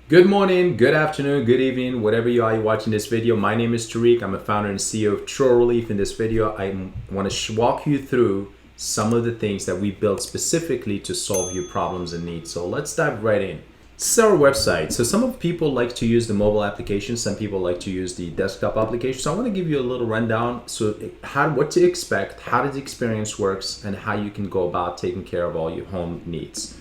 Good morning, good afternoon, good evening, whatever you are watching this video. My name is Tariq. I'm a founder and CEO of True Relief. In this video, I want to walk you through some of the things that we built specifically to solve your problems and needs. So let's dive right in. This is our website. So some of people like to use the mobile application. Some people like to use the desktop application. So I want to give you a little rundown. So what to expect, how the experience works, and how you can go about taking care of all your home needs.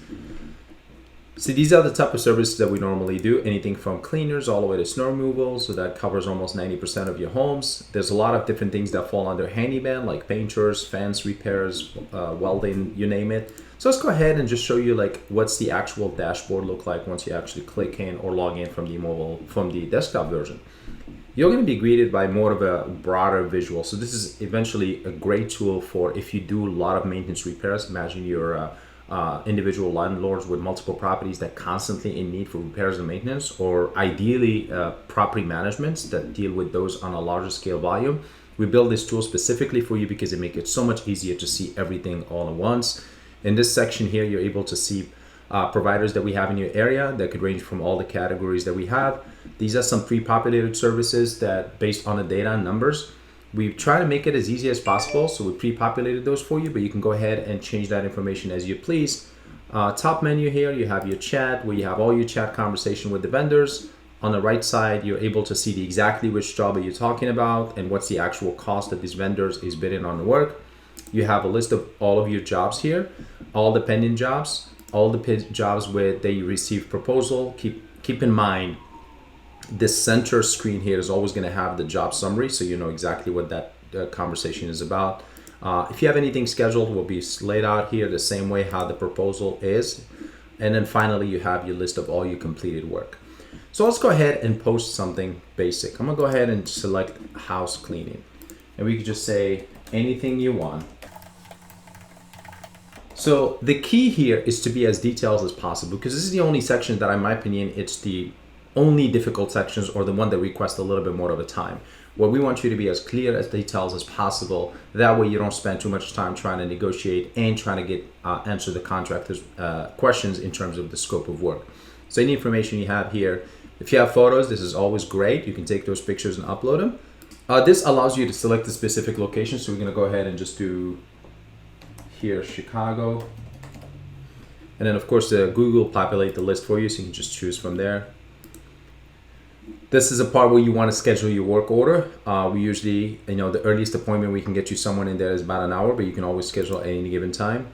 So these are the type of services that we normally do, anything from cleaners all the way to snow removal. So that covers almost 90% of your homes. There's a lot of different things that fall under Handyman, like painters, fence repairs, welding, you name it. So let's go ahead and just show you like what's the actual dashboard look like once you actually click in or log in from the desktop version. You're going to be greeted by more of a broader visual. So this is eventually a great tool for if you do a lot of maintenance repairs. Imagine you're individual landlords with multiple properties that constantly in need for repairs and maintenance, or ideally property managements that deal with those on a larger scale volume. We build this tool specifically for you because it makes it so much easier to see everything all at once. In this section here, you're able to see providers that we have in your area that could range from all the categories that we have. These are some pre-populated services that based on the data and numbers. We try to make it as easy as possible, so we pre-populated those for you, but you can go ahead and change that information as you please. Top menu here, you have your chat, where you have all your chat conversation with the vendors. On the right side, you're able to see exactly which job are you talking about and what's the actual cost that these vendors is bidding on the work. You have a list of all of your jobs here, all the pending jobs, all the jobs where they receive proposal. Keep in mind, this center screen here is always going to have the job summary, so you know exactly what that conversation is about. If you have anything scheduled, will be laid out here the same way how the proposal is. And then finally, you have your list of all your completed work. So let's go ahead and post something basic. I'm going to go ahead and select house cleaning. And we could just say anything you want. So the key here is to be as detailed as possible, because this is the only section that, in my opinion, it's the only difficult sections or the one that request a little bit more of a time. What we want you to be as clear as details as possible. That way you don't spend too much time trying to negotiate and trying to get answer the contractor's questions in terms of the scope of work. So any information you have here, if you have photos, this is always great. You can take those pictures and upload them. This allows you to select a specific location. So we're going to go ahead and just do here Chicago. And then of course Google will populate the list for you, so you can just choose from there. This is a part where you want to schedule your work order. We usually, the earliest appointment we can get you someone in there is about an hour, but you can always schedule at any given time.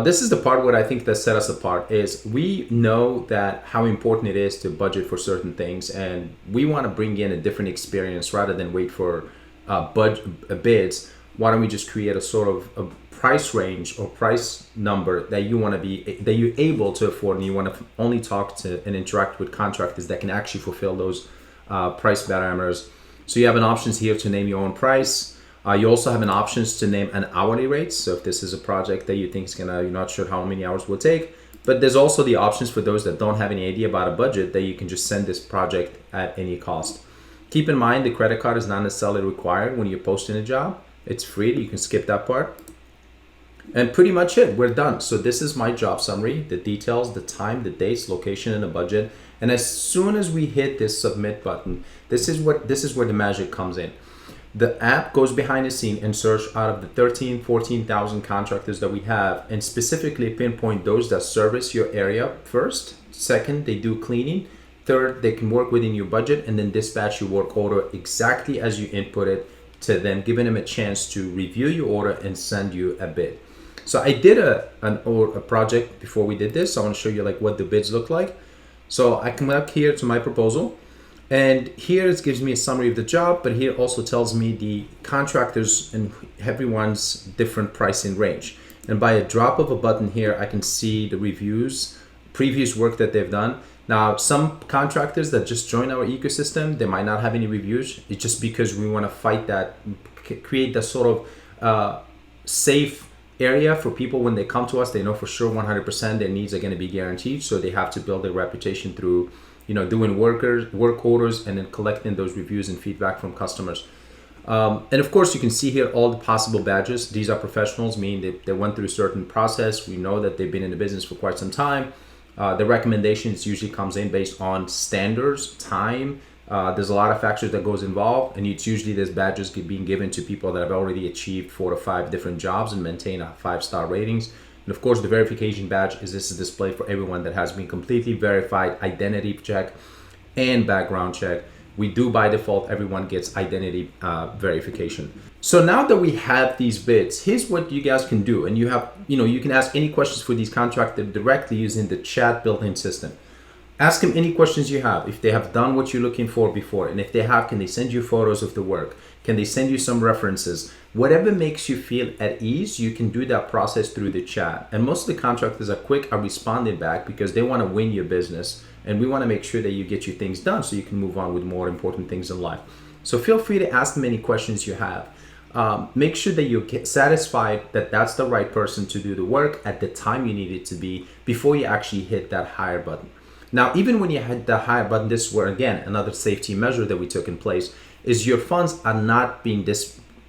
This is the part where I think that set us apart is we know that how important it is to budget for certain things, and we want to bring in a different experience rather than wait for bids. Why don't we just create a sort of a price range or price number that you're able to afford, and you want to only talk to and interact with contractors that can actually fulfill those price parameters. So you have an options here to name your own price. You also have an options to name an hourly rate. So if this is a project that you think is you're not sure how many hours will take, but there's also the options for those that don't have any idea about a budget that you can just send this project at any cost. Keep in mind the credit card is not necessarily required when you're posting a job. It's free. You can skip that part. And pretty much it. We're done. So this is my job summary, the details, the time, the dates, location, and the budget. And as soon as we hit this submit button, this is where the magic comes in. The app goes behind the scene and search out of the 14,000 contractors that we have, and specifically pinpoint those that service your area first. Second, they do cleaning. Third, they can work within your budget, and then dispatch your work order exactly as you input it to them, giving them a chance to review your order and send you a bid. So I did a project before we did this. So I want to show you like what the bids look like. So I come up here to my proposal, and here it gives me a summary of the job, but here also tells me the contractors and everyone's different pricing range. And by a drop of a button here, I can see the reviews, previous work that they've done. Now, some contractors that just join our ecosystem, they might not have any reviews. It's just because we want to fight that, create that sort of safe area for people. When they come to us, they know for sure 100% their needs are going to be guaranteed. So they have to build their reputation through, doing work orders and then collecting those reviews and feedback from customers. And of course, you can see here all the possible badges. These are professionals, meaning they went through a certain process. We know that they've been in the business for quite some time. The recommendations usually comes in based on standards, time. There's a lot of factors that goes involved, and it's usually these badges being given to people that have already achieved 4 to 5 different jobs and maintain a 5-star ratings. And of course, the verification badge is this is displayed for everyone that has been completely verified, identity check and background check. We do by default, everyone gets identity verification. So now that we have these bits, here's what you guys can do. And you have, you can ask any questions for these contractors directly using the chat built-in system. Ask them any questions you have. If they have done what you're looking for before, and if they have, can they send you photos of the work? Can they send you some references? Whatever makes you feel at ease, you can do that process through the chat. And most of the contractors are quick at responding back because they want to win your business. And we want to make sure that you get your things done so you can move on with more important things in life. So feel free to ask them any questions you have. Make sure that you get satisfied that that's the right person to do the work at the time you need it to be before you actually hit that hire button. Now, even when you hit the hire button, this is where, again, another safety measure that we took in place is your funds are not being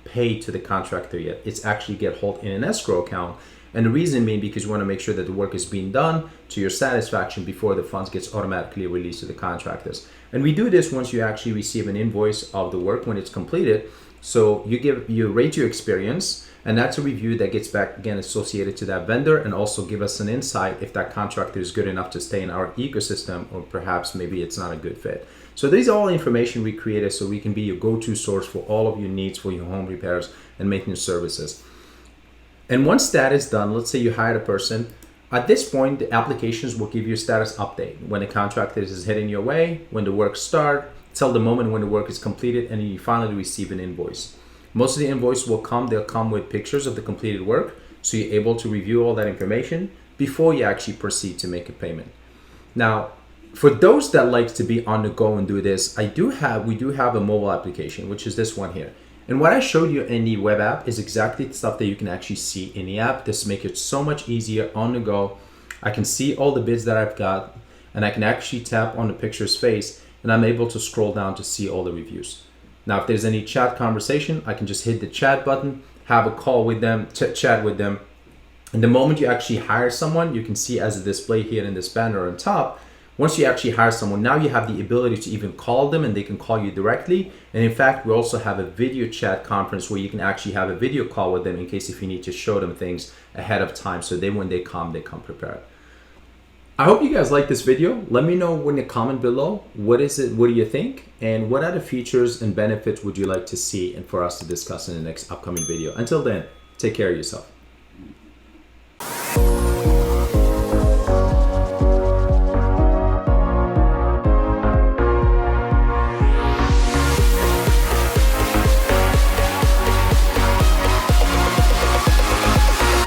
paid to the contractor yet. It's actually get held in an escrow account. And the reason being because you want to make sure that the work is being done to your satisfaction before the funds gets automatically released to the contractors. And we do this once you actually receive an invoice of the work when it's completed. So you rate your experience, and that's a review that gets back again associated to that vendor and also give us an insight if that contractor is good enough to stay in our ecosystem, or perhaps maybe it's not a good fit. So these are all information we created so we can be your go-to source for all of your needs for your home repairs and maintenance services. And once that is done, let's say you hired a person. At this point, the applications will give you a status update when the contractor is heading your way, when the work starts, till the moment when the work is completed, and you finally receive an invoice. Most of the invoice they'll come with pictures of the completed work, so you're able to review all that information before you actually proceed to make a payment. Now, for those that like to be on the go and do this, we do have a mobile application, which is this one here. And what I showed you in the web app is exactly the stuff that you can actually see in the app. This makes it so much easier on the go. I can see all the bids that I've got, and I can actually tap on the picture's face, and I'm able to scroll down to see all the reviews. Now, if there's any chat conversation, I can just hit the chat button, have a call with them, chat with them. And the moment you actually hire someone, you can see as a display here in this banner on top, once you actually hire someone, now you have the ability to even call them and they can call you directly. And in fact, we also have a video chat conference where you can actually have a video call with them in case if you need to show them things ahead of time. So when they come prepared. I hope you guys like this video. Let me know in the comment below, what do you think? And what other features and benefits would you like to see and for us to discuss in the next upcoming video? Until then, take care of yourself.